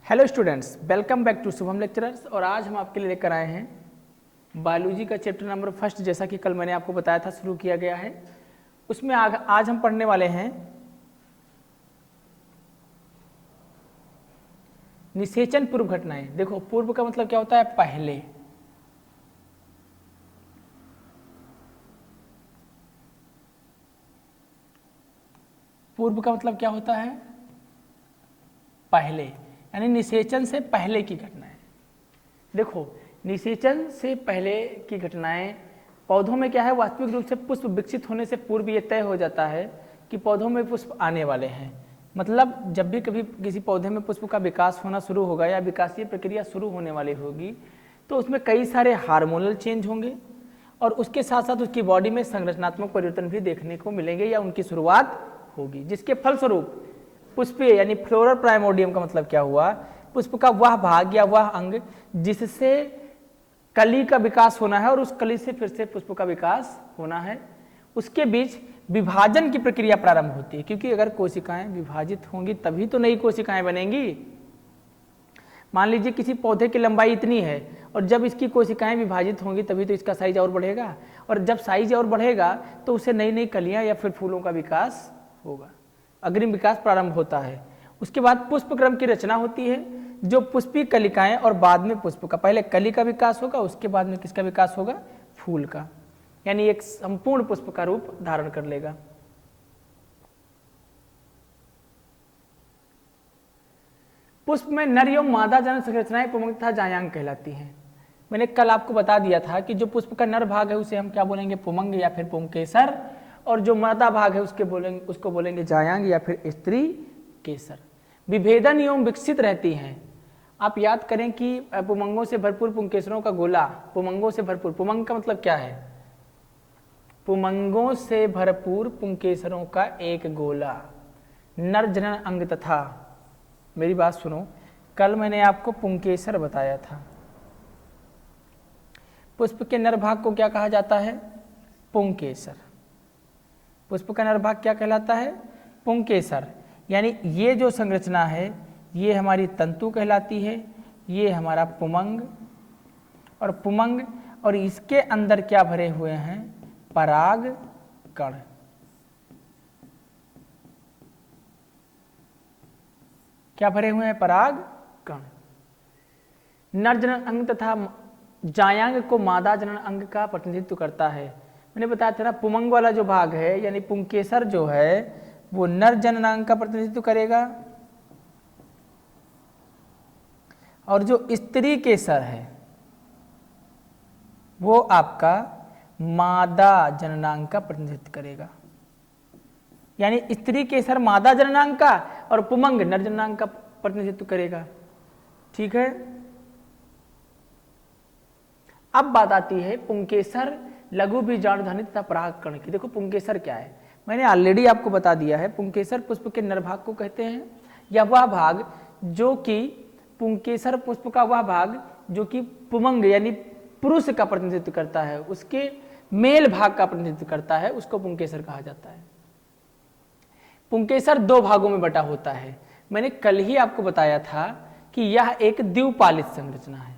Hello students, welcome back to Shubham lecturers. और आज हम आपके लिए लेकर आए हैं बायोलॉजी का चैप्टर नंबर फर्स्ट। जैसा कि कल मैंने आपको बताया था शुरू किया गया है, उसमें आज हम पढ़ने वाले हैं निषेचन पूर्व घटनाएं। देखो, पूर्व का मतलब क्या होता है? पहले। पूर्व का मतलब क्या होता है? पहले, यानी निषेचन से पहले की घटनाएं। देखो, निषेचन से पहले की घटनाएं पौधों में क्या है? वास्तविक रूप से पुष्प विकसित होने से पूर्व ये तय हो जाता है कि पौधों में पुष्प आने वाले हैं। मतलब जब भी कभी किसी पौधे में पुष्प का विकास होना शुरू होगा या विकासीय प्रक्रिया शुरू होने वाली होगी, तो उसमें कई सारे हार्मोनल चेंज होंगे और उसके साथ साथ उसकी बॉडी में संरचनात्मक परिवर्तन भी देखने को मिलेंगे या उनकी शुरुआत होगी, जिसके फलस्वरूप पुष्पीय यानी फ्लोरल प्राइमोर्डियम का मतलब क्या हुआ? पुष्प का वह भाग या वह अंग जिससे कली का विकास होना है और उस कली से फिर से पुष्प का विकास होना है, उसके बीच विभाजन की प्रक्रिया प्रारंभ होती है। क्योंकि अगर कोशिकाएं विभाजित होंगी तभी तो नई कोशिकाएं बनेंगी। मान लीजिए किसी पौधे की लंबाई इतनी है और जब इसकी कोशिकाएं विभाजित होंगी तभी तो इसका साइज और बढ़ेगा, और जब साइज और बढ़ेगा तो उससे नई नई कलियां या फिर फूलों का विकास होगा, अग्रिम विकास प्रारंभ होता है। उसके बाद पुष्प क्रम की रचना होती है, जो पुष्पीय कलिकाएं और बाद में पुष्प का। पहले कली का विकास होगा, उसके बाद में किसका विकास होगा? फूल का, यानी एक संपूर्ण पुष्प का रूप धारण कर लेगा। पुष्प में नर एवं मादा जनन संरचनाएं पुमंग तथा जायांग कहलाती हैं। मैंने कल आपको बता दिया था कि जो पुष्प का नर भाग है उसे हम क्या बोलेंगे? पुमंग या फिर पुंकेसर, और जो मादा भाग है उसको बोलेंगे जायांग या फिर स्त्री केसर। विभेदन एवं विकसित रहती हैं। आप याद करें कि पुमंगों से भरपूर पुंकेसरों का गोला, पुमंगों से भरपूर, पुमंग का मतलब क्या है? पुमंगों से भरपूर पुंकेसरों का एक गोला, नर जनन अंग तथा, मेरी बात सुनो, कल मैंने आपको पुंकेसर बताया था। पुष्प के नर भाग को क्या कहा जाता है? पुंकेसर। पुष्प का नर भाग क्या कहलाता है? पुंकेसर। यानी ये जो संरचना है ये हमारी तंतु कहलाती है, ये हमारा पुमंग, और पुमंग और इसके अंदर क्या भरे हुए हैं? पराग कण। क्या भरे हुए हैं? पराग कण। नर जनन अंग तथा जायांग को मादा जनन अंग का प्रतिनिधित्व करता है। मैंने बताया था ना, पुमंग वाला जो भाग है यानी पुंकेसर जो है वो नर जननांग का प्रतिनिधित्व करेगा, और जो स्त्री केसर है वो आपका मादा जननांग का प्रतिनिधित्व करेगा। यानी स्त्री केसर मादा जननांग का और पुमंग नर जननांग का प्रतिनिधित्व करेगा। ठीक है, अब बात आती है पुंकेसर, लघु बीजाणुधनी तथा परागकण की। देखो, पुंकेसर क्या है? मैंने ऑलरेडी आपको बता दिया है। पुंकेसर पुष्प के नर भाग को कहते हैं, या वह भाग जो कि पुंकेसर पुष्प का वह भाग जो कि पुमंग यानी पुरुष का प्रतिनिधित्व करता है, उसके मेल भाग का प्रतिनिधित्व करता है, उसको पुंकेसर कहा जाता है। पुंकेसर दो भागों में बटा होता है। मैंने कल ही आपको बताया था कि यह एक द्विपालित संरचना है।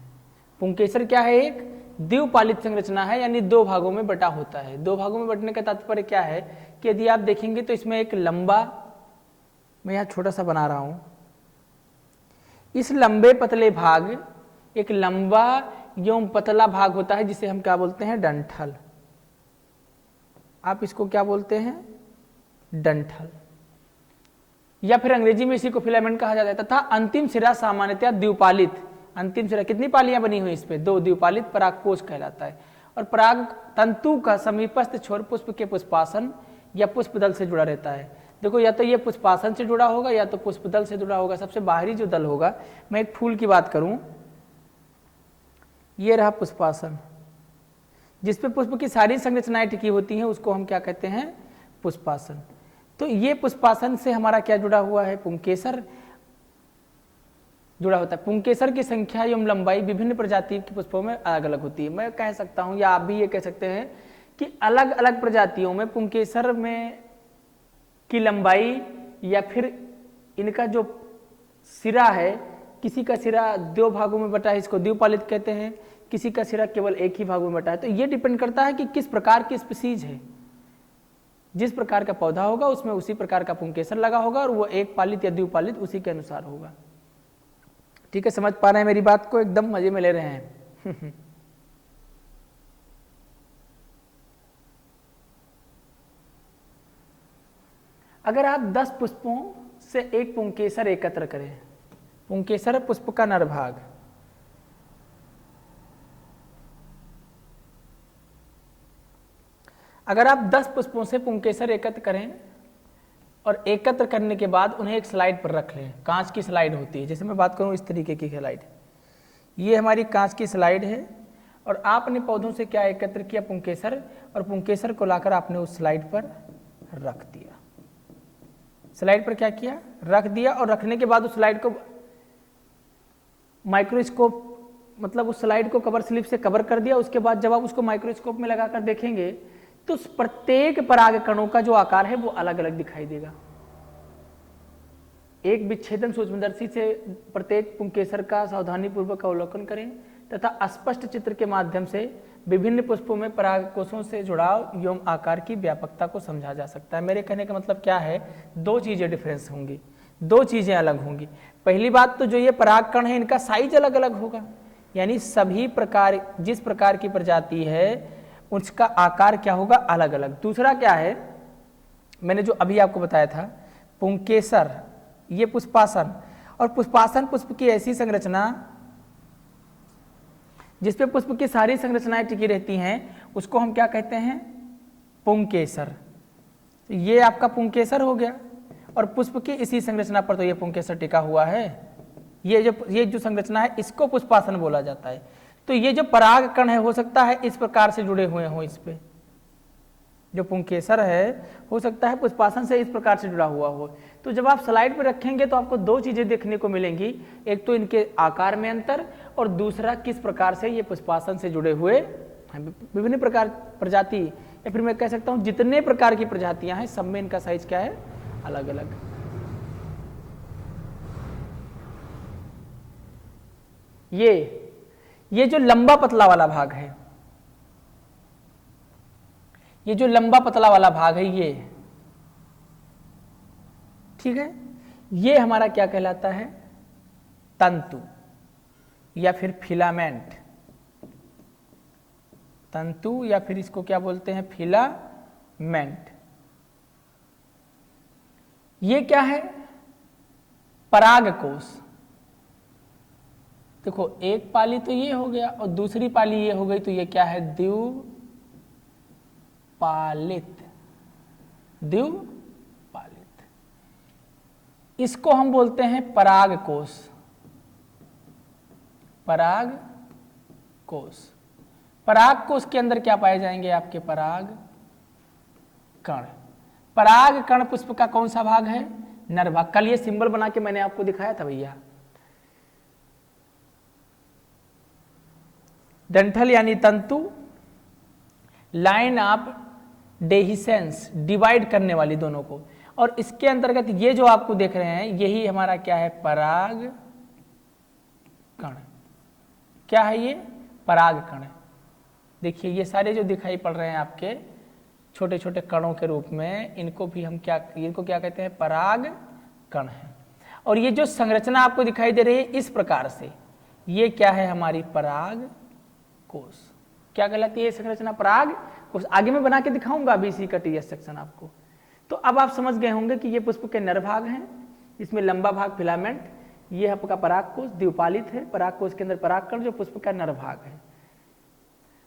पुंकेसर क्या है? एक द्विपालित संरचना है, यानी दो भागों में बटा होता है। दो भागों में बटने का तात्पर्य क्या है कि यदि आप देखेंगे तो इसमें एक लंबा, मैं यहां छोटा सा बना रहा हूं, इस लंबे पतले भाग, एक लंबा एवं पतला भाग होता है जिसे हम क्या बोलते हैं? डंठल। आप इसको क्या बोलते हैं? डंठल, या फिर अंग्रेजी में इसी को फिलामेंट कहा जाता है। तथा अंतिम सिरा सामान्यतया द्विपालित, अंतिम सिरा कितनी पालियां बनी हुई इस पे? दो, द्विपालित परागकोश कहलाता है। और पराग तंतु का समीपस्थ छोर पुष्प के पुष्पासन या पुष्पदल से जुड़ा रहता है। देखो, या तो ये पुष्पासन से जुड़ा होगा या तो पुष्पदल से जुड़ा होगा। सबसे बाहरी जो दल होगा, मैं एक फूल की बात करूं, ये रहा पुष्पासन, जिसपे पुष्प की सारी संरचनाएं टिकी होती हैं, उसको हम क्या कहते हैं? पुष्पासन। तो ये पुष्पासन से हमारा क्या जुड़ा हुआ है? पुंकेसर जुड़ा होता है। पुंकेसर की संख्या एवं लंबाई विभिन्न प्रजाति के पुष्पों में अलग अलग होती है। मैं कह सकता हूं, या आप भी ये कह सकते हैं कि अलग अलग प्रजातियों में पुंकेसर में की लंबाई या फिर इनका जो सिरा है किसी का सिरा 2 भागों में बटा है, इसको द्विपालित कहते हैं, किसी का सिरा केवल एक ही भाग में बटा है। तो ये डिपेंड करता है कि किस प्रकार की स्पीसीज है, जिस प्रकार का पौधा होगा उसमें उसी प्रकार का पुंकेसर लगा होगा और वो एक पालित या द्विपालित उसी के अनुसार होगा। ठीक है, समझ पा रहे हैं मेरी बात को, एकदम मजे में ले रहे हैं। अगर आप 10 पुष्पों से एक पुंकेसर एकत्र करें, पुंकेसर पुष्प का नर भाग, अगर आप 10 पुष्पों से पुंकेसर एकत्र करें और एकत्र करने के बाद उन्हें एक स्लाइड पर रख लें, कांच की स्लाइड होती है, जैसे मैं बात करूं इस तरीके की स्लाइड, ये हमारी कांच की स्लाइड है और आपने पौधों से क्या एकत्र किया, पुंकेसर, और पुंकेसर को लाकर आपने उस स्लाइड पर रख दिया। स्लाइड पर क्या किया, रख दिया, और रखने के बाद उस स्लाइड को माइक्रोस्कोप, मतलब उस स्लाइड को कवर स्लिप से कवर कर दिया। उसके बाद जब आप उसको माइक्रोस्कोप में लगाकर देखेंगे तो उस प्रत्येक पराग कणों का जो आकार है वो अलग अलग दिखाई देगा। एक विच्छेदन सूक्ष्मदर्शी से प्रत्येक पुंकेसर का सावधानी पूर्वक अवलोकन करें तथा स्पष्ट चित्र के माध्यम से विभिन्न पुष्पों में पराग कोषों से जुड़ाव एवं आकार की व्यापकता को समझा जा सकता है। मेरे कहने का मतलब क्या है, 2 चीजें डिफरेंस होंगी, 2 चीजें अलग होंगी। पहली बात तो जो ये पराग कण है इनका साइज अलग अलग होगा, यानी सभी प्रकार, जिस प्रकार की प्रजाति है उसका आकार क्या होगा, अलग अलग। दूसरा क्या है, मैंने जो अभी आपको बताया था, पुंकेसर, ये पुष्पासन, और पुष्पासन पुष्प की ऐसी संरचना जिसपे पुष्प की सारी संरचनाएं टिकी रहती हैं उसको हम क्या कहते हैं, पुंकेसर। ये आपका पुंकेसर हो गया, और पुष्प की इसी संरचना पर तो ये पुंकेसर टिका हुआ है। ये जो संरचना है इसको पुष्पासन बोला जाता है। तो ये जो पराग कण है हो सकता है इस प्रकार से जुड़े हुए हों, इस पे जो पुंकेसर है हो सकता है पुष्पासन से इस प्रकार से जुड़ा हुआ हो। तो जब आप स्लाइड पे रखेंगे तो आपको 2 चीजें देखने को मिलेंगी, एक तो इनके आकार में अंतर, और दूसरा किस प्रकार से ये पुष्पासन से जुड़े हुए विभिन्न प्रकार प्रजाति, या फिर मैं कह सकता हूं जितने प्रकार की प्रजातियां हैं सब में इनका साइज क्या है, अलग अलग। ये जो लंबा पतला वाला भाग है, ये जो लंबा पतला वाला भाग है ये, ठीक है, ये हमारा क्या कहलाता है, तंतु या फिर फिलामेंट। तंतु या फिर इसको क्या बोलते हैं, फिलामेंट। ये क्या है, परागकोश। देखो एक पाली तो ये हो गया और दूसरी पाली ये हो गई, तो ये क्या है, द्विपालित। द्विपालित, इसको हम बोलते हैं परागकोश। परागकोश, परागकोश के अंदर क्या पाए जाएंगे, आपके पराग कण। पराग कण पुष्प का कौन सा भाग है, नर भाग। कल ये सिंबल बना के मैंने आपको दिखाया था भैया, डंठल यानी तंतु, लाइन ऑफ डेहिसेंस, डिवाइड करने वाली दोनों को, और इसके अंतर्गत ये जो आपको देख रहे हैं यही हमारा क्या है, पराग कण। क्या है ये, पराग कण। देखिए ये सारे जो दिखाई पड़ रहे हैं आपके छोटे छोटे कणों के रूप में, इनको भी हम क्या, इनको क्या कहते हैं, पराग कण है। और ये जो संरचना आपको दिखाई दे रही है इस प्रकार से, ये क्या है, हमारी पराग कोश। क्या कहलाती है ये संरचना, पराग कोश। आगे मैं बना के दिखाऊंगा अभी इसी का टीएस सेक्शन आपको। तो अब आप समझ गए होंगे कि ये पुष्प के नर भाग हैं, इसमें लंबा भाग फिलामेंट, ये आपका पराग कोश द्विपालित है, पराग कोश के अंदर परागकण जो पुष्प का नर भाग है,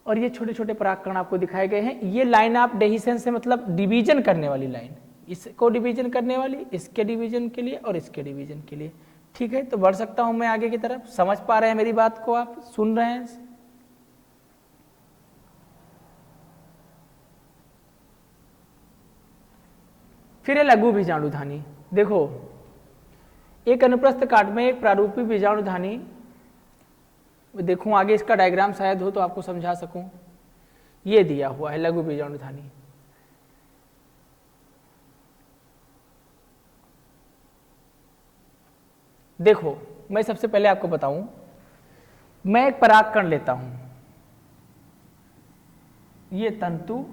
और ये छोटे छोटे परागकण आपको दिखाए गए हैं। ये लाइन ऑफ डेहिसेंस से मतलब डिवीजन करने वाली लाइन, इसको डिवीजन करने वाली, इसके डिवीजन के लिए और इसके डिवीजन के लिए। ठीक है, तो बढ़ सकता हूं मैं आगे की तरफ। समझ पा रहे हैं मेरी बात को, आप सुन रहे हैं। फिर है लघु बीजाणुधानी। देखो एक अनुप्रस्थ काट में एक प्रारूपी बीजाणुधानी, देखूं आगे इसका डायग्राम शायद हो तो आपको समझा सकूं। ये दिया हुआ है लघु बीजाणुधानी। देखो मैं सबसे पहले आपको बताऊं, मैं एक परागकण लेता हूं, ये तंतु,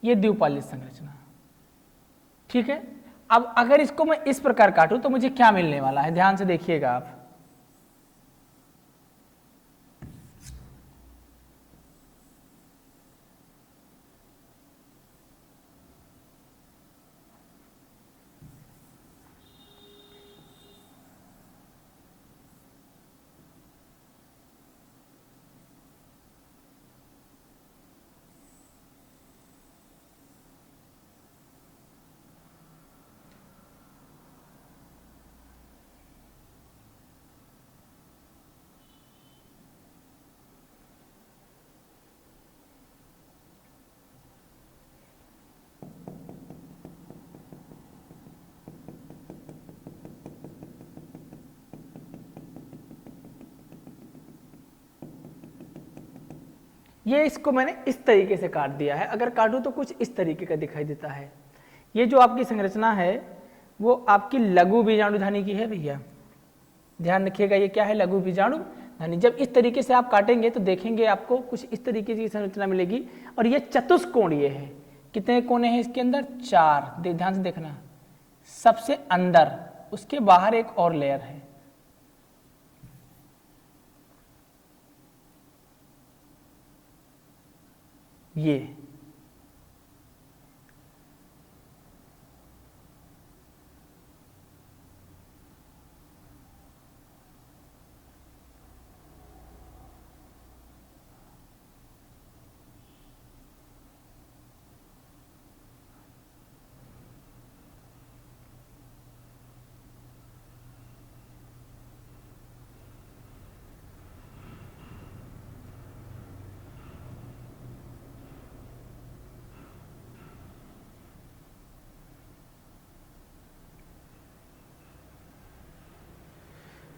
ये द्विपालित संरचना, ठीक है। अब अगर इसको मैं इस प्रकार काटूं तो मुझे क्या मिलने वाला है, ध्यान से देखिएगा आप। ये इसको मैंने इस तरीके से काट दिया है, अगर काटूं तो कुछ इस तरीके का दिखाई देता है। ये जो आपकी संरचना है वो आपकी लघु बीजाणुधानी की है भैया, ध्यान रखिएगा। ये क्या है, लघु बीजाणुधानी। जब इस तरीके से आप काटेंगे तो देखेंगे आपको कुछ इस तरीके की संरचना मिलेगी। और ये चतुष्कोणीय है। कितने कोने हैं इसके अंदर, 4। ध्यान से देखना, सबसे अंदर, उसके बाहर एक और लेयर है। ये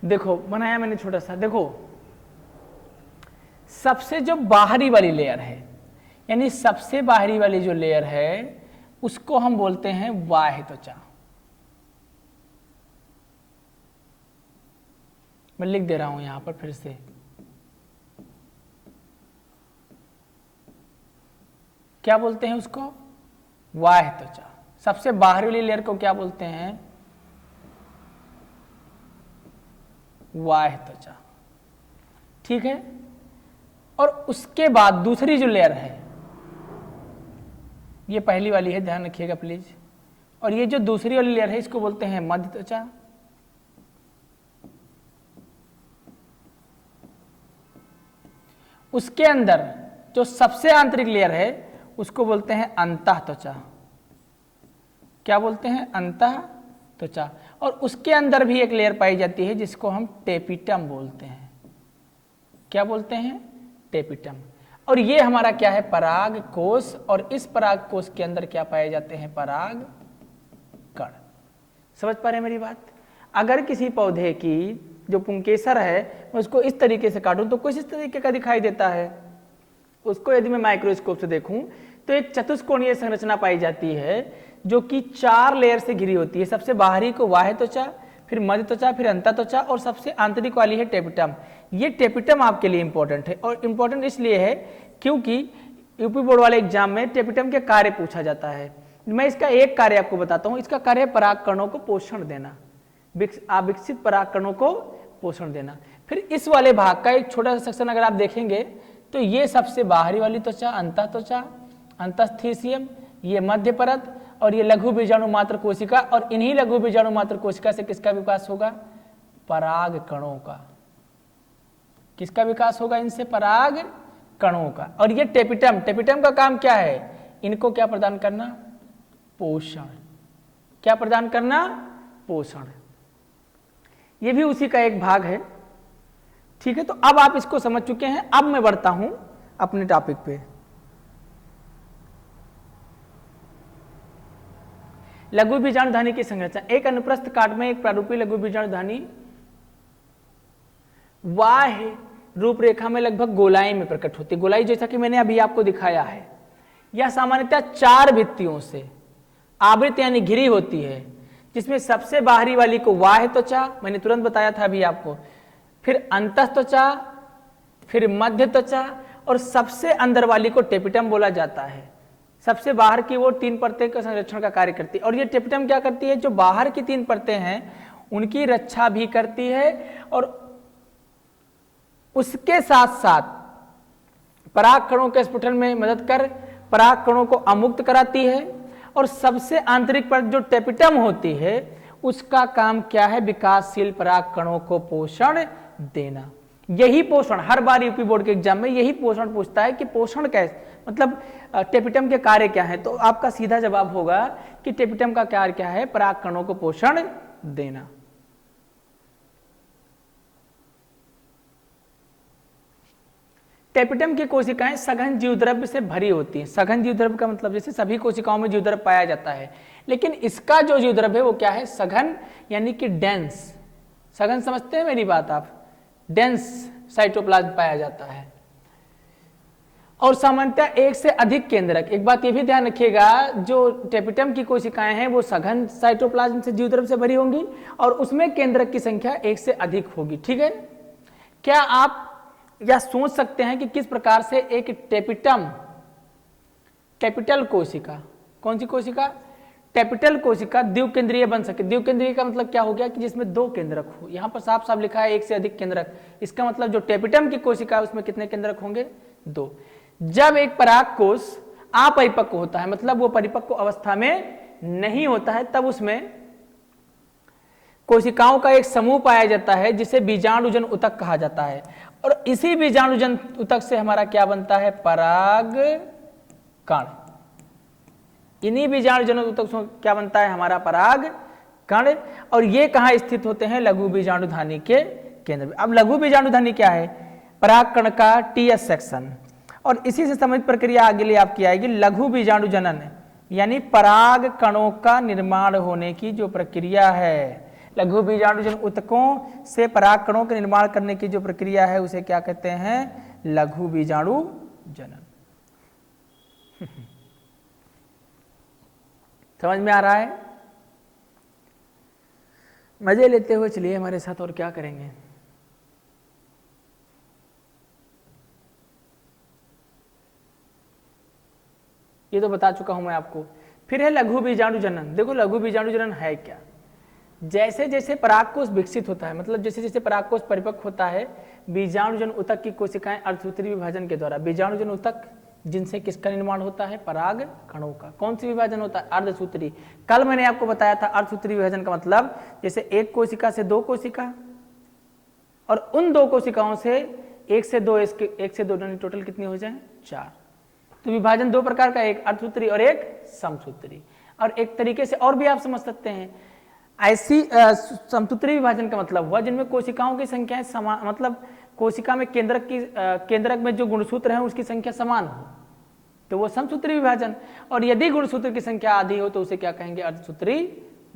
देखो बनाया मैंने छोटा सा, देखो सबसे जो बाहरी वाली लेयर है, यानी सबसे बाहरी वाली जो लेयर है उसको हम बोलते हैं बाह्य त्वचा। मैं लिख दे रहा हूं यहां पर फिर से, क्या बोलते हैं उसको, बाह्य त्वचा। सबसे बाहरी वाली लेयर को क्या बोलते हैं, बाह्य त्वचा, ठीक है। और उसके बाद दूसरी जो लेयर है, ये पहली वाली है, ध्यान रखिएगा प्लीज। और ये जो दूसरी वाली लेयर है इसको बोलते हैं मध्य त्वचा। उसके अंदर जो सबसे आंतरिक लेयर है उसको बोलते हैं अंतः त्वचा। क्या बोलते हैं, अंतः त्वचा। और उसके अंदर भी एक लेयर पाई जाती है जिसको हम टेपिटम बोलते हैं। क्या बोलते हैं, टेपिटम। और ये हमारा क्या है, पराग कोश। और इस पराग कोश के अंदर क्या पाए जाते हैं, पराग कण। समझ पा रहे हैं मेरी बात। अगर किसी पौधे की जो पुंकेसर है मैं उसको इस तरीके से काटूं तो कुछ इस तरीके का दिखाई देता है। उसको यदि मैं माइक्रोस्कोप से देखूं तो एक चतुष्कोणीय संरचना पाई जाती है जो कि 4 लेयर से घिरी होती है। सबसे बाहरी को बाह्य त्वचा, फिर मध्य त्वचा, फिर अंतः त्वचा, और सबसे आंतरिक वाली है टेपिटम। ये टेपिटम आपके लिए इंपॉर्टेंट है, और इंपॉर्टेंट इसलिए है क्योंकि यूपी बोर्ड वाले एग्जाम में टेपिटम के कार्य पूछा जाता है। मैं इसका एक कार्य आपको बताता हूं। इसका कार्य है परागकणों को पोषण देना, विकसित परागकणों को पोषण देना। फिर इस वाले भाग का एक छोटा सा सेक्शन अगर आप देखेंगे तो ये सबसे बाहरी वाली त्वचा, अंतः त्वचा, अंतस्थीसियम, ये मध्य परत, और ये लघु बीजाणु मात्र कोशिका। और इन्हीं लघु बीजाणु मात्र कोशिका से किसका विकास होगा, पराग कणों का। किसका विकास होगा, इनसे पराग कणों का। और ये टेपिटम, टेपिटम का काम क्या है, इनको क्या प्रदान करना, पोषण। क्या प्रदान करना, पोषण। ये भी उसी का एक भाग है, ठीक है। तो अब आप इसको समझ चुके हैं। अब मैं बढ़ता हूं अपने टॉपिक पे। लघु बीजाणुधानी की संरचना। एक अनुप्रस्थ काट में एक प्रारूपी लघु बीजाणुधानी बाह्य रूपरेखा में लगभग गोलाई में प्रकट होती है। गोलाई जैसा कि मैंने अभी आपको दिखाया है, यह सामान्यतः 4 भित्तियों से आवृत यानी घिरी होती है, जिसमें सबसे बाहरी वाली को बाह्य त्वचा, मैंने तुरंत बताया था अभी आपको, फिर अंतः त्वचा, फिर मध्य त्वचा और सबसे अंदर वाली को टेपिटम बोला जाता है। सबसे बाहर की वो 3 परतें का संरक्षण का कार्य करती है। और ये टेपिटम क्या करती है, जो बाहर की 3 परतें हैं उनकी रक्षा भी करती है और उसके साथ साथ पराग कणों के स्फुटन में मदद कर पराग कणों को अमुक्त कराती है। और सबसे आंतरिक पर जो टेपिटम होती है उसका काम क्या है, विकासशील पराग कणों को पोषण देना। यही पोषण हर बार यूपी बोर्ड के एग्जाम में यही पोषण पूछता है कि पोषण कैसे, मतलब टेपिटम के कार्य क्या है। तो आपका सीधा जवाब होगा कि टेपिटम का कार्य क्या है, पराग कणों को पोषण देना। टेपिटम की कोशिकाएं सघन जीवद्रव्य से भरी होती हैं। सघन जीवद्रव्य का मतलब जैसे सभी कोशिकाओं में जीवद्रव्य पाया जाता है, लेकिन इसका जो जीवद्रव्य है वो क्या है, सघन यानी कि डेंस। सघन समझते हैं मेरी बात आप, डेंस साइटोप्लाज्म पाया जाता है। और सामान्यतः 1 से अधिक केंद्रक, एक बात ये भी ध्यान रखिएगा, जो टेपिटम की कोशिकाएं हैं वो सघन साइटोप्लाज्म से जीवद्रव्य से भरी होंगी और उसमें केंद्रक की संख्या 1 से अधिक होगी। ठीक है, क्या आप या सोच सकते हैं कि किस प्रकार से एक कैपिटल कोशिका, कौन सी कोशिका, कैपिटल कोशिका द्विकेंद्रीय बन सके। द्विकेंद्रीय का मतलब क्या हो गया कि जिसमें 2 केंद्रक हो। यहां पर साफ साफ लिखा है 1 से अधिक केंद्रक, इसका मतलब जो टेपिटम की कोशिका है उसमें कितने केंद्रक होंगे, 2। जब एक पराग कोश अपरिपक्व होता है, मतलब वो परिपक्व अवस्था में नहीं होता है, तब उसमें कोशिकाओं का एक समूह पाया जाता है जिसे बीजाणुजन ऊतक कहा जाता है। और इसी बीजाणुजन ऊतक से हमारा क्या बनता है, पराग कण। इन्हीं बीजाणुजन ऊतक से क्या बनता है, हमारा पराग कण। और ये कहां स्थित होते हैं, लघु बीजाणुधानी के केंद्र में। अब लघु बीजाणुधानी क्या है, पराग कण का टीएस सेक्शन। और इसी से संबंधित प्रक्रिया आगे लिए आपकी आएगी लघु बीजाणुजनन, यानी पराग कणों का निर्माण होने की जो प्रक्रिया है। लघु बीजाणुजन ऊतकों से पराग कणों के निर्माण करने की जो प्रक्रिया है उसे क्या कहते हैं, लघु बीजाणुजनन। समझ में आ रहा है, मजे लेते हुए चलिए हमारे साथ, और क्या करेंगे। ये तो बता चुका हूं मैं आपको। फिर है लघु बीजाणुजनन। देखो लघु बीजाणुजनन है क्या, जैसे जैसे परागकोश विकसित होता है, मतलब जैसे जैसे परागकोश परिपक्व होता है, बीजाणुजन ऊतक की कोशिकाएं अर्धसूत्री विभाजन के द्वारा, बीजाणुजन ऊतक जिनसे किसका निर्माण होता है, पराग कणों का। कौन सी विभाजन होता है, अर्धसूत्री। कल मैंने आपको बताया था अर्धसूत्री विभाजन का मतलब जैसे एक कोशिका से 2 कोशिका और उन 2 कोशिकाओं से 1 से 2 यानी टोटल कितनी हो जाए, 4। तो विभाजन 2 प्रकार का, एक अर्धसूत्री और एक समसूत्री। और एक तरीके से और भी आप समझ सकते हैं, ऐसी समसूत्री विभाजन का मतलब हुआ जिनमें कोशिकाओं की संख्या समान, मतलब कोशिका में केंद्रक में जो गुणसूत्र है उसकी संख्या समान हो, तो वो समसूत्री विभाजन। और यदि गुणसूत्र की संख्या आधी हो तो उसे क्या कहेंगे, अर्धसूत्री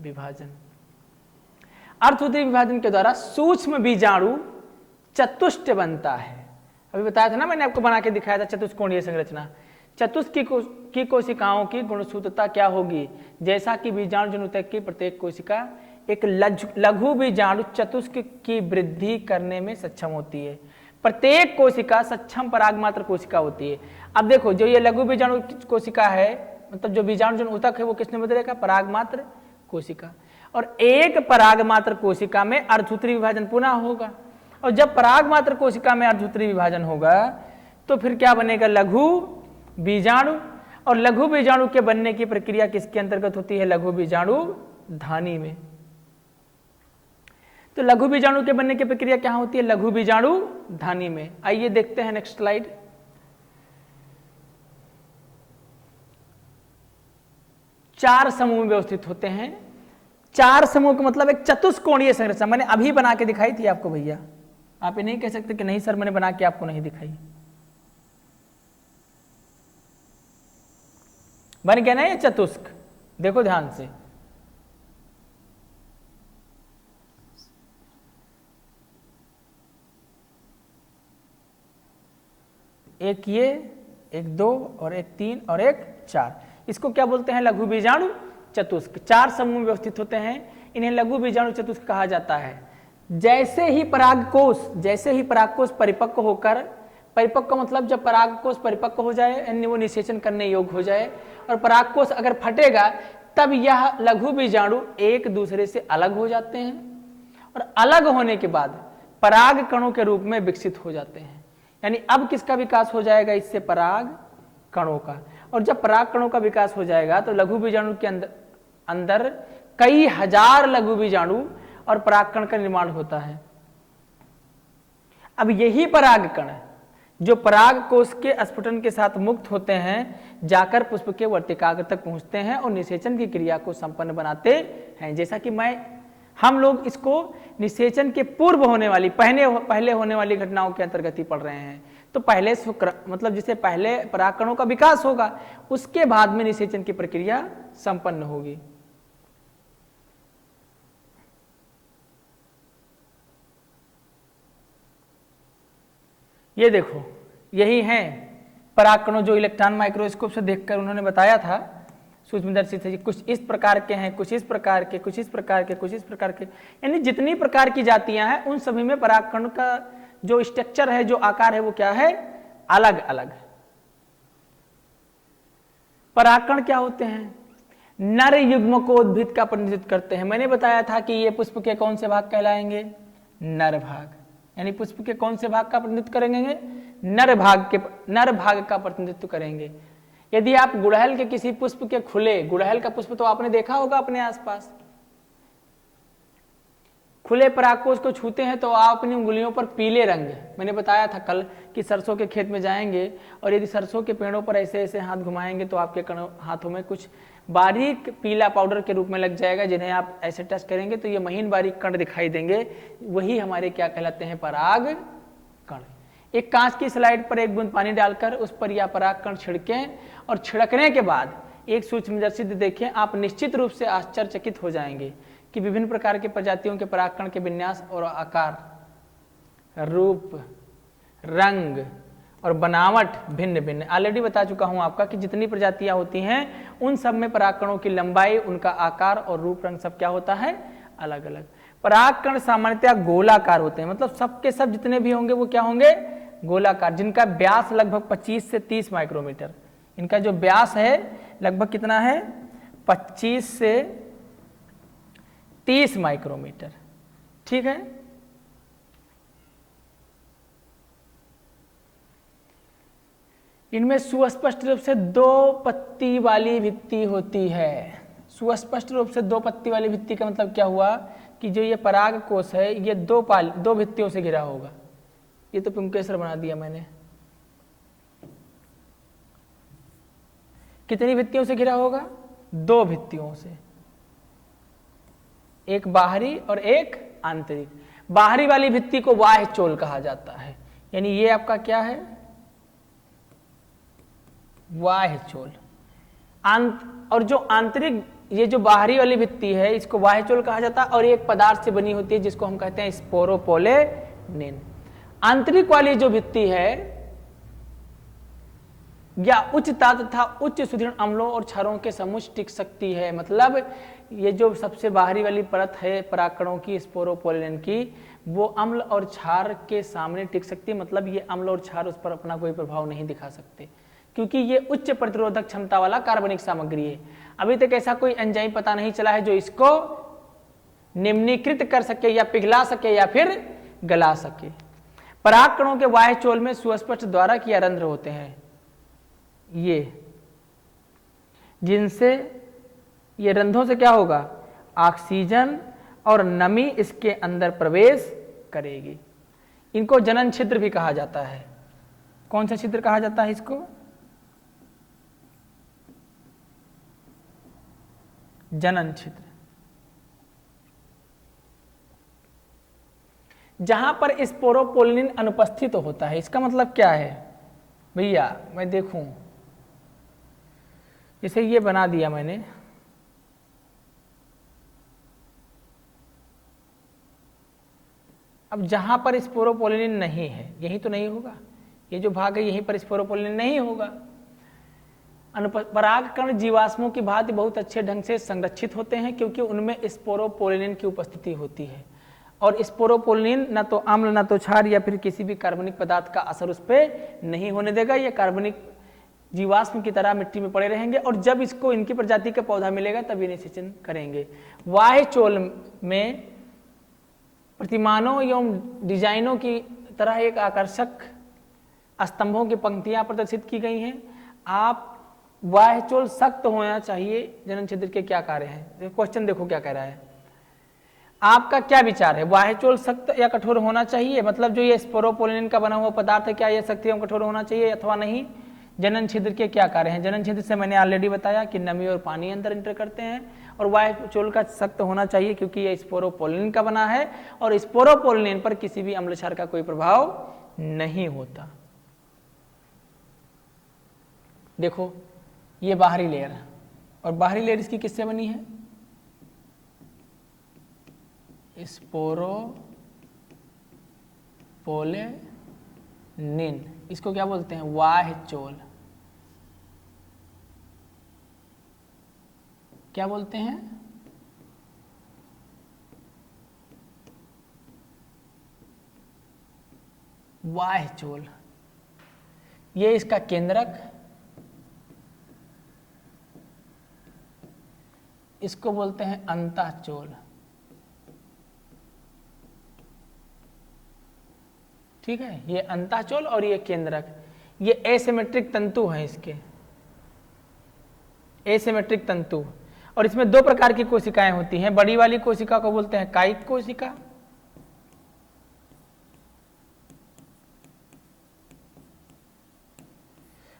विभाजन। अर्धसूत्री विभाजन के द्वारा सूक्ष्म बीजाणु चतुष्ट बनता है। अभी बताया था ना मैंने आपको, बना के दिखाया था चतुष्कोणीय संरचना। चतुष्क की कोशिकाओं की गुणसूत्रता क्या होगी, जैसा कि बीजाणुजन ऊतक की प्रत्येक कोशिका एक लघु बीजाणु चतुष्क की वृद्धि करने में सक्षम होती है। प्रत्येक कोशिका सक्षम परागमात्र कोशिका होती है। अब देखो जो ये लघु बीजाणु कोशिका है, मतलब जो बीजाणुजन ऊतक है वो किसने बदलेगा, परागमात्र कोशिका। और एक परागमात्र कोशिका में अर्धसूत्री विभाजन पुनः होगा। और जब परागमात्र कोशिका में अर्धसूत्री विभाजन होगा तो फिर क्या बनेगा, लघु बीजाणु। और लघु बीजाणु के बनने की प्रक्रिया किसके अंतर्गत होती है, लघु बीजाणु धानी में। तो लघु बीजाणु के बनने की प्रक्रिया क्या होती है, लघु बीजाणु धानी में। आइए देखते हैं नेक्स्ट स्लाइड। चार समूह में व्यवस्थित होते हैं। 4 समूह का मतलब एक चतुष्कोणीय संरचना। मैंने अभी बना के दिखाई थी आपको भैया, आप ये नहीं कह सकते कि नहीं सर मैंने बना के आपको नहीं दिखाई। बन गया ना ये चतुष्क, देखो ध्यान से। एक ये एक 2 और एक 3 और एक 4। इसको क्या बोलते हैं? लघु बीजाणु चतुष्क। 4 समूह व्यवस्थित होते हैं, इन्हें लघु बीजाणु चतुष्क कहा जाता है। जैसे ही परागकोश परिपक्व होकर, परिपक्व मतलब जब परागकोश परिपक्व हो जाए यानी वो निषेचन करने योग्य हो जाए और परागकोश अगर फटेगा तब यह लघु बीजाणु एक दूसरे से अलग हो जाते हैं और अलग होने के बाद पराग कणों के रूप में विकसित हो जाते हैं। यानी अब किसका विकास हो जाएगा? इससे पराग कणों का। और जब पराग कणों का विकास हो जाएगा तो लघु बीजाणु के अंदर कई हजार लघु बीजाणु और परागकण का निर्माण होता है। अब यही परागकण जो पराग कोश के स्फुटन के साथ मुक्त होते हैं जाकर पुष्प के वर्तिकाग्र तक पहुंचते हैं और निषेचन की क्रिया को संपन्न बनाते हैं। जैसा कि हम लोग इसको निषेचन के पूर्व होने वाली पहले होने वाली घटनाओं के अंतर्गत ही पढ़ रहे हैं। तो पहले मतलब जिसे पहले परागकणों का विकास होगा उसके बाद में निषेचन की प्रक्रिया संपन्न होगी। ये देखो, यही है परागकणों जो इलेक्ट्रॉन माइक्रोस्कोप से देखकर उन्होंने बताया था सूक्ष्मदर्शी से, कुछ इस प्रकार के हैं, कुछ इस प्रकार के, कुछ इस प्रकार के, कुछ इस प्रकार के, यानी जितनी प्रकार की जातियां हैं उन सभी में परागकण का जो स्ट्रक्चर है, जो आकार है, वो क्या है? अलग अलग। परागकण क्या होते हैं? नर युग्म को उद्भिद का प्रतिनिधित्व करते हैं। मैंने बताया था कि ये पुष्प के कौन से भाग कहलाएंगे? नर भाग। यानी पुष्प के कौन से भाग का प्रतिनिधित्व करेंगे? नर भाग का प्रतिनिधित्व करेंगे। यदि आप गुड़हल के किसी पुष्प के खुले, गुड़हल का पुष्प तो आपने देखा होगा अपने आसपास, खुले परागकोश को छूते हैं तो आप अपनी उंगलियों पर पीले रंग, मैंने बताया था कल कि सरसों के खेत में जाएंगे और यदि सरसों के पेड़ों पर ऐसे ऐसे हाथ घुमाएंगे तो आपके हाथों में कुछ बारीक पीला पाउडर के रूप में लग जाएगा, जिन्हें आप ऐसे टच करेंगे तो ये महीन बारीक कण दिखाई देंगे। वही हमारे क्या कहलाते हैं? पराग कण। एक कांच की स्लाइड पर एक बूंद पानी डालकर उस पर यह पराग कण छिड़कें और छिड़कने के बाद एक सूक्ष्मदर्शी से देखें, आप निश्चित रूप से आश्चर्यचकित हो जाएंगे कि विभिन्न प्रकार के प्रजातियों के परागकण के विन्यास और आकार, रूप, रंग और बनावट भिन्न भिन्न। ऑलरेडी बता चुका हूं आपका कि जितनी प्रजातियां होती हैं उन सब में परागकणों की लंबाई, उनका आकार और रूप रंग सब क्या होता है? अलग अलग। परागकण सामान्यतः गोलाकार होते हैं, मतलब सबके सब जितने भी होंगे वो क्या होंगे? गोलाकार, जिनका व्यास लगभग 25 से 30 माइक्रोमीटर। इनका जो व्यास है लगभग कितना है? 25 से 30 माइक्रोमीटर। ठीक है। इनमें सुस्पष्ट रूप से 2 पत्ती वाली भित्ति होती है। सुस्पष्ट रूप से 2 पत्ती वाली भित्ति का मतलब क्या हुआ कि जो ये पराग कोश है ये 2 भित्तियों से घिरा होगा। ये तो पुंकेसर बना दिया मैंने। कितनी भित्तियों से घिरा होगा? 2 भित्तियों से, एक बाहरी और एक आंतरिक। बाहरी वाली भित्ति को बाह्य चोल कहा जाता है, यानी ये आपका क्या है? बाह्य चोल। और जो आंतरिक, ये जो बाहरी वाली भित्ति है इसको बाह्य चोल कहा जाता है और एक पदार्थ से बनी होती है जिसको हम कहते हैं स्पोरोपोलेनिन। आंतरिक वाली जो भित्ति है या उच्चता तथा उच्च सुदृढ़ अम्लों और क्षारों के समूह टिक सकती है। मतलब ये जो सबसे बाहरी वाली परत है परागकणों की, स्पोरोपोलेनिन की, वो अम्ल और क्षार के सामने टिक सकती है। मतलब ये अम्ल और क्षार उस पर अपना कोई प्रभाव नहीं दिखा सकते क्योंकि ये उच्च प्रतिरोधक क्षमता वाला कार्बनिक सामग्री है। अभी तक ऐसा कोई एंजाइम पता नहीं चला है जो इसको निम्नीकृत कर सके या पिघला सके या फिर गला सके। परागकणों के बाह्य चोल में सुस्पष्ट द्वारक या रंध्र होते हैं, ये जिनसे ये रंध्रों से क्या होगा? ऑक्सीजन और नमी इसके अंदर प्रवेश करेगी। इनको जनन छिद्र भी कहा जाता है। कौन सा छिद्र कहा जाता है इसको? जनन छिद्र। जहां पर स्पोरोपोलिन अनुपस्थित होता है, इसका मतलब क्या है भैया? मैं देखूं, जैसे ये बना दिया मैंने, अब जहां पर स्पोरोपोलिन नहीं है, यही तो नहीं होगा, ये जो भाग है यहीं पर स्पोरोपोलिन नहीं होगा। परागकण जीवाश्मों की भांति बहुत अच्छे ढंग से संरक्षित होते हैं क्योंकि उनमें स्पोरोपोलिन की उपस्थिति होती है, और स्पोरोपोलिन ना तो अम्ल ना तो क्षार या फिर किसी भी कार्बनिक पदार्थ का असर उस पर नहीं होने देगा। ये कार्बनिक जीवाश्म की तरह मिट्टी में पड़े रहेंगे, और जब इसको इनकी प्रजाति का पौधा मिलेगा तब ये निषेचन करेंगे। बाह्य चोल में प्रतिमानों एवं डिजाइनों की तरह एक आकर्षक स्तंभों की पंक्तियां प्रदर्शित की गई हैं। आप बाह्य चोल सख्त होना चाहिए, जनन छिद्र के क्या कार्य हैं? क्वेश्चन देखो क्या कह रहा है, आपका क्या विचार है? बाह्य चोल सख्त या कठोर होना चाहिए? मतलब जो ये स्पोरोपोलिन का बना हुआ पदार्थ है, क्या ये सख्त एवं कठोर होना चाहिए अथवा नहीं? जनन छिद्र के क्या कार्य हैं? जनन छिद्र से मैंने ऑलरेडी बताया कि नमी और पानी अंदर इंटर करते हैं, और बाह्य चोल का सख्त होना चाहिए क्योंकि ये स्पोरोपोलिन का बना है, और स्पोरोपोलिन पर किसी भी अम्ल क्षार का कोई प्रभाव नहीं होता। देखो ये बाहरी लेयर, और बाहरी लेयर इसकी किससे बनी है? स्पोरोपोलिन। इसको क्या बोलते हैं? बाह्य चोल। क्या बोलते हैं? बाह्य चोल। ये इसका केंद्रक, इसको बोलते हैं अंतःचोल। ठीक है, ये अंतःचोल और ये केंद्रक, ये एसिमेट्रिक तंतु हैं इसके, एसिमेट्रिक तंतु। और इसमें दो प्रकार की कोशिकाएं होती हैं। बड़ी वाली कोशिका को बोलते हैं कायिक कोशिका,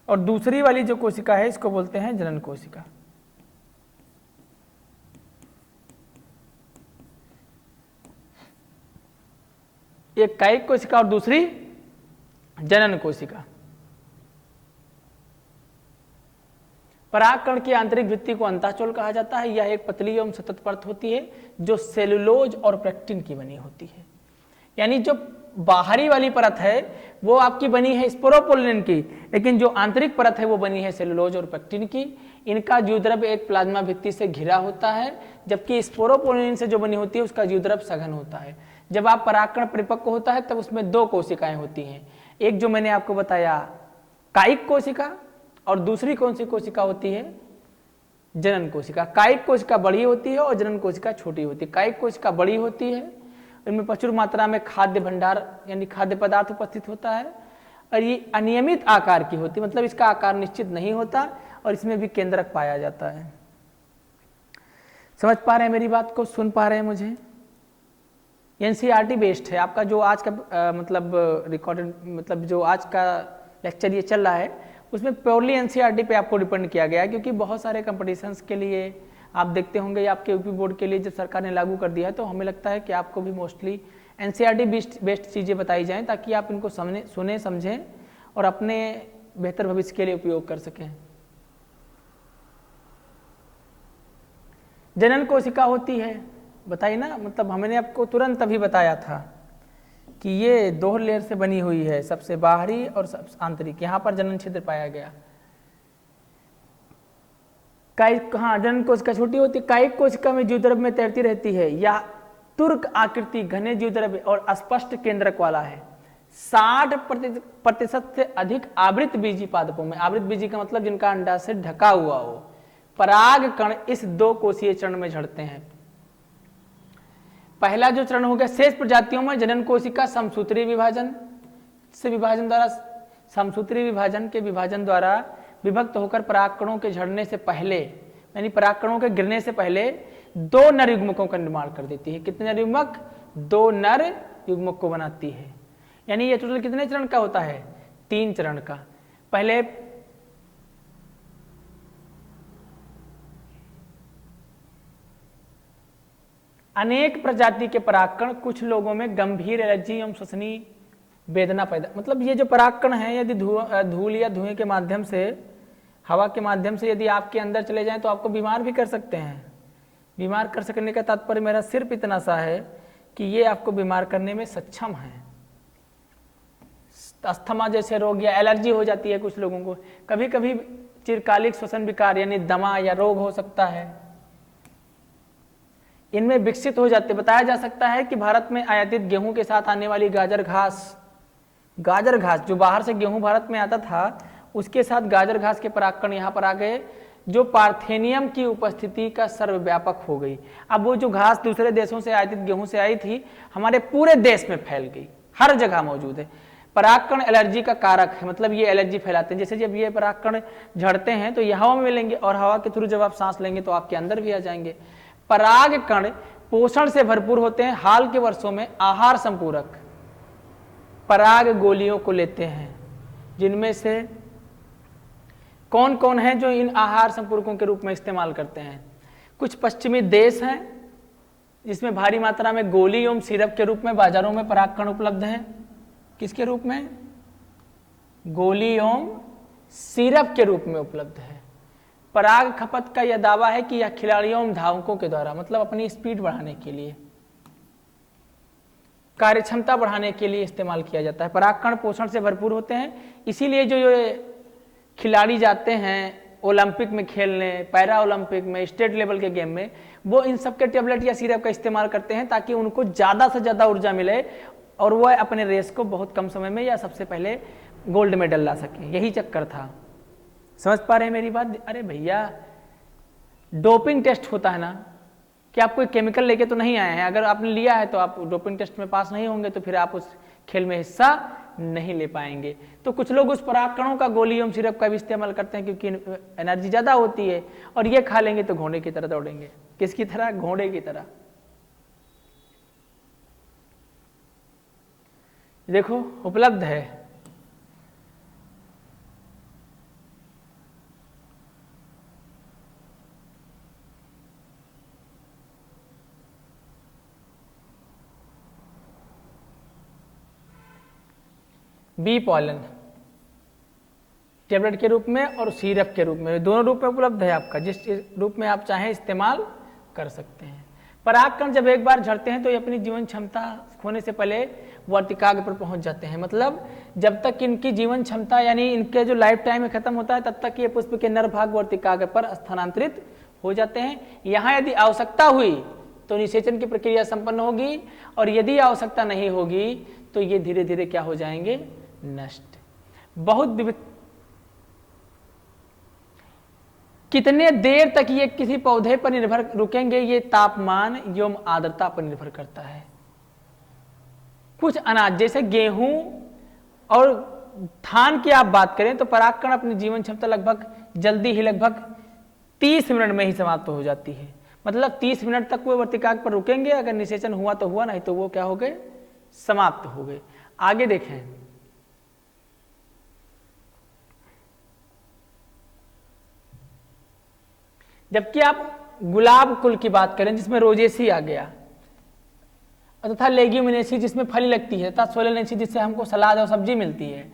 और दूसरी वाली जो कोशिका है इसको बोलते हैं जनन कोशिका। एक कायिक कोशिका और दूसरी जनन कोशिका। परागकण की आंतरिक भित्ति को अंतःचोल कहा जाता है। यह एक पतली एवं सतत परत होती है जो सेलुलोज और पेक्टिन की बनी होती है। यानी जो बाहरी वाली परत है वो आपकी बनी है स्पोरोपोलिन की, लेकिन जो आंतरिक परत है वो बनी है सेलुलोज और पेक्टिन की। इनका द्युद्रव्य एक प्लाज्मा भित्ति से घिरा होता है, जबकि स्पोरोपोलिन से जो बनी होती है उसका द्युद्रव्य सघन होता है। जब आप परागकण परिपक्व होता है तब उसमें दो कोशिकाएं होती हैं, एक जो मैंने आपको बताया कायिक कोशिका, और दूसरी कौन सी कोशिका होती है? जनन कोशिका। कायिक कोशिका बड़ी होती है और जनन कोशिका छोटी होती है। कायिक कोशिका बड़ी होती है, इनमें प्रचुर मात्रा में खाद्य भंडार यानी खाद्य पदार्थ उपस्थित होता है, और ये अनियमित आकार की होती है, मतलब इसका आकार निश्चित नहीं होता, और इसमें भी केंद्रक पाया जाता है। समझ पा रहे हैं मेरी बात को? सुन पा रहे हैं मुझे? एनसीईआरटी बेस्ड है आपका जो आज का मतलब रिकॉर्डेड, मतलब जो आज का लेक्चर ये चल रहा है उसमें प्योरली एनसीईआरटी पे आपको डिपेंड किया गया है, क्योंकि बहुत सारे कंपटीशंस के लिए आप देखते होंगे या आपके यूपी बोर्ड के लिए जब सरकार ने लागू कर दिया है तो हमें लगता है कि आपको भी मोस्टली एनसीईआरटी बेस्ड चीज़ें बताई जाएं ताकि आप इनको सुने समझें और अपने बेहतर भविष्य के लिए उपयोग कर सकें। जनन कोशिका होती है, बताइए ना, मतलब हमने आपको तुरंत अभी बताया था कि ये दो लेयर से बनी हुई है, सबसे बाहरी और सबसे आंतरिक। यहाँ पर जनन छिद्र पाया गया। कायिक, हाँ, जनन कोशिका छोटी होती है। कायिक कोशिका में द्युद्रव्य में तैरती रहती है, या तुर्क आकृति घने द्युद्रव्य और स्पष्ट केंद्रक वाला है। 60% से अधिक आवृत बीजी पादपों में, आवृत बीजी का मतलब जिनका अंडा से ढका हुआ हो, पराग कण इस दो कोशीय चरण में झड़ते हैं। पहला जो चरण हो गया, शेष प्रजातियों में जनन कोशिका समसूत्री विभाजन द्वारा, समसूत्री विभाजन के विभाजन द्वारा विभक्त होकर परागकणों के झड़ने से पहले, यानी परागकणों के गिरने से पहले दो नर युग्मकों का निर्माण कर देती है। कितने नर युग्मक? दो नर युग्मक को बनाती है। यानी ये टोटल कितने चरण का होता है? 3 चरण का। पहले अनेक प्रजाति के परागकण कुछ लोगों में गंभीर एलर्जी एवं श्वसनीय वेदना पैदा, मतलब ये जो परागकण हैं यदि धूल या धुएं के माध्यम से, हवा के माध्यम से यदि आपके अंदर चले जाएं तो आपको बीमार भी कर सकते हैं। बीमार कर सकने का तात्पर्य मेरा सिर्फ इतना सा है कि ये आपको बीमार करने में सक्षम है। अस्थमा जैसे रोग या एलर्जी हो जाती है कुछ लोगों को, कभी कभी चिरकालिक श्वसन विकार यानी दमा या रोग हो सकता है, इनमें विकसित हो जाते। बताया जा सकता है कि भारत में आयातित गेहूं के साथ आने वाली गाजर घास जो बाहर से गेहूं भारत में आता था, उसके साथ गाजर घास के परागकण यहाँ पर आ गए, जो पार्थेनियम की उपस्थिति का सर्वव्यापक हो गई। अब वो जो घास दूसरे देशों से आयातित गेहूं से आई थी, हमारे पूरे देश में फैल गई, हर जगह मौजूद है। परागकण एलर्जी का कारक है, मतलब ये एलर्जी फैलाते हैं। जैसे जब ये परागकण झड़ते हैं तो ये हवा में मिलेंगे और हवा के थ्रू जब आप सांस लेंगे तो आपके अंदर भी आ जाएंगे। परागकण पोषण से भरपूर होते हैं। हाल के वर्षों में आहार संपूरक पराग गोलियों को लेते हैं, जिनमें से कौन कौन है जो इन आहार संपूरकों के रूप में इस्तेमाल करते हैं। कुछ पश्चिमी देश हैं जिसमें भारी मात्रा में गोली एवं सिरप के रूप में बाजारों में परागकण उपलब्ध हैं। किसके रूप में? गोली एवं सिरप के रूप में उपलब्ध है। पराग खपत का यह दावा है कि यह खिलाड़ियों एवं धावकों के द्वारा, मतलब अपनी स्पीड बढ़ाने के लिए, कार्यक्षमता बढ़ाने के लिए इस्तेमाल किया जाता है। परागकण पोषण से भरपूर होते हैं, इसीलिए जो खिलाड़ी जाते हैं ओलंपिक में खेलने, पैरा ओलंपिक में, स्टेट लेवल के गेम में, वो इन सब के टेबलेट या सिरप का इस्तेमाल करते हैं ताकि उनको ज़्यादा से ज़्यादा ऊर्जा मिले और वह अपने रेस को बहुत कम समय में या सबसे पहले गोल्ड मेडल ला सकें। यही चक्कर था। समझ पा रहे हैं मेरी बात? अरे भैया, डोपिंग टेस्ट होता है ना, कि आप कोई केमिकल लेके तो नहीं आए हैं। अगर आपने लिया है तो आप डोपिंग टेस्ट में पास नहीं होंगे, तो फिर आप उस खेल में हिस्सा नहीं ले पाएंगे। तो कुछ लोग उस परागकणों का गोली एवं सिरप का भी इस्तेमाल करते हैं, क्योंकि एनर्जी ज्यादा होती है और ये खा लेंगे तो घोड़े की तरह दौड़ेंगे। किसकी तरह? घोड़े की तरह। देखो उपलब्ध है। बी पॉलन टेबलेट के रूप में और सिरप के रूप में, दोनों रूप में उपलब्ध है आपका, जिस रूप में आप चाहें इस्तेमाल कर सकते हैं। परागकण जब एक बार झड़ते हैं तो ये अपनी जीवन क्षमता खोने से पहले वर्तिकाग्र पर पहुंच जाते हैं। मतलब जब तक इनकी जीवन क्षमता यानी इनके जो लाइफ टाइम में खत्म होता है, तब तक ये पुष्प के नर भाग वर्तिकाग्र पर स्थानांतरित हो जाते हैं। यहाँ यदि आवश्यकता हुई तो निषेचन की प्रक्रिया संपन्न होगी, और यदि आवश्यकता नहीं होगी तो ये धीरे धीरे क्या हो जाएंगे? नष्ट। बहुत विविध। कितने देर तक ये किसी पौधे पर निर्भर रुकेंगे, ये तापमान एवं आर्द्रता पर निर्भर करता है। कुछ अनाज जैसे गेहूं और धान की आप बात करें तो परागकण अपनी जीवन क्षमता लगभग जल्दी ही, लगभग 30 मिनट में ही समाप्त हो जाती है। मतलब 30 मिनट तक वो वर्तिकाग्र पर रुकेंगे, अगर निषेचन हुआ तो हुआ, नहीं तो वो क्या हो गए? समाप्त हो गए। आगे देखें, जबकि आप गुलाब कुल की बात करें जिसमें रोजेसी आ गया, तथा लेग्यूमिनेसी जिसमें फली लगती है, तथा सोलेनेसी जिससे हमको सलाद और सब्जी मिलती है,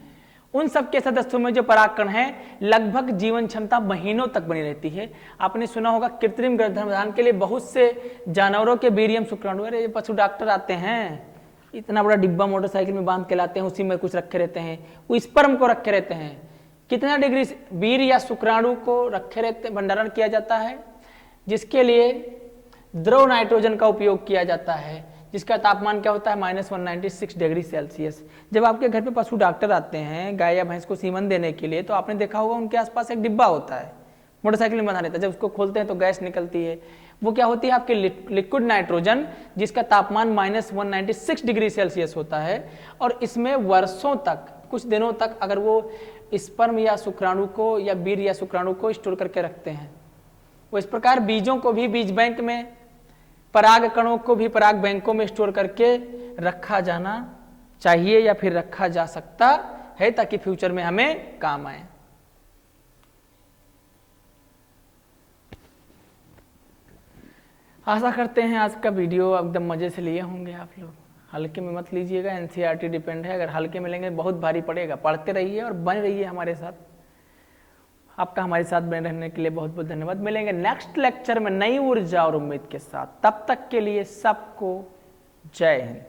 उन सब के सदस्यों में जो परागकण है लगभग जीवन क्षमता महीनों तक बनी रहती है। आपने सुना होगा कृत्रिम गर्भाधान के लिए बहुत से जानवरों के वीर्यम शुक्राणु, अरे पशु डॉक्टर आते हैं, इतना बड़ा डिब्बा मोटरसाइकिल में बांध के लाते हैं, उसी में कुछ रखे रहते हैं, वो स्पर्म को रखे रहते हैं। कितना डिग्री वीर या शुक्राणु को रखे रहते, भंडारण किया जाता है, जिसके लिए द्रव नाइट्रोजन का उपयोग किया जाता है, जिसका तापमान क्या होता है? -196 डिग्री सेल्सियस। जब आपके घर पे पशु डॉक्टर आते हैं गाय या भैंस को सीमन देने के लिए, तो आपने देखा होगा उनके आसपास एक डिब्बा होता है, मोटरसाइकिल में बंधा रहता है। जब उसको खोलते हैं तो गैस निकलती है, वो क्या होती है? आपके लिक्विड नाइट्रोजन, जिसका तापमान -196 डिग्री सेल्सियस होता है। और इसमें वर्षों तक, कुछ दिनों तक अगर वो स्पर्म या शुक्राणु को या वीर या शुक्राणु को स्टोर करके रखते हैं, वो इस प्रकार बीजों को भी बीज बैंक में, पराग कणों को भी पराग बैंकों में स्टोर करके रखा जाना चाहिए या फिर रखा जा सकता है, ताकि फ्यूचर में हमें काम आए। आशा करते हैं आज का वीडियो एकदम मजे से लिए होंगे आप लोग। हल्के में मत लीजिएगा, एनसीईआरटी डिपेंड है, अगर हल्के में लेंगे बहुत भारी पड़ेगा। पढ़ते रहिए और बने रहिए हमारे साथ। आपका हमारे साथ बने रहने के लिए बहुत बहुत धन्यवाद। मिलेंगे नेक्स्ट लेक्चर में नई ऊर्जा और उम्मीद के साथ। तब तक के लिए सबको जय हिंद।